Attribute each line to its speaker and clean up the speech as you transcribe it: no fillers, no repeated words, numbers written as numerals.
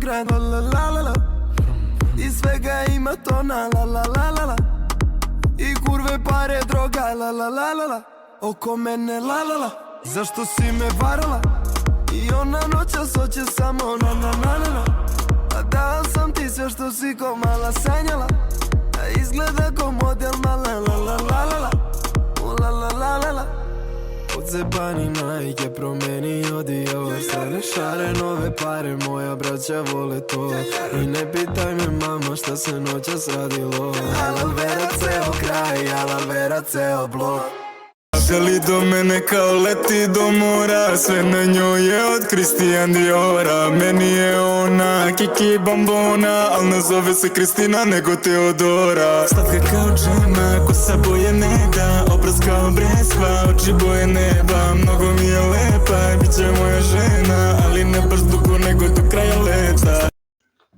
Speaker 1: pokret, la la la la la. I svega ima tona, la la la la la. I kurve, pare, droga, la la la la la. Oko mene, la la la. Zašto si me varala? I ona noćas hoće samo na na na na na. A dao sam ti sve što si ko mala sanjala. A izgleda ko model mala, la la la la la. La la la la la. Odzebani Nike promenio Dior. Stare šare, nove pare, moja braća vole to. I ne pitaj me mama šta se noćas radilo. Alavera ceo kraj, alavera ceo blok.
Speaker 2: Želi do mene kao leti do mora. Sve na njoj je od Christian Diora. Meni je ona Kiki Bambona, al ne zove se Kristina nego Teodora. Slatka kao džema, kosa boje neda, obraz kao breskva, oči boje neba. Mnogo mi je lepa, bit će moja žena.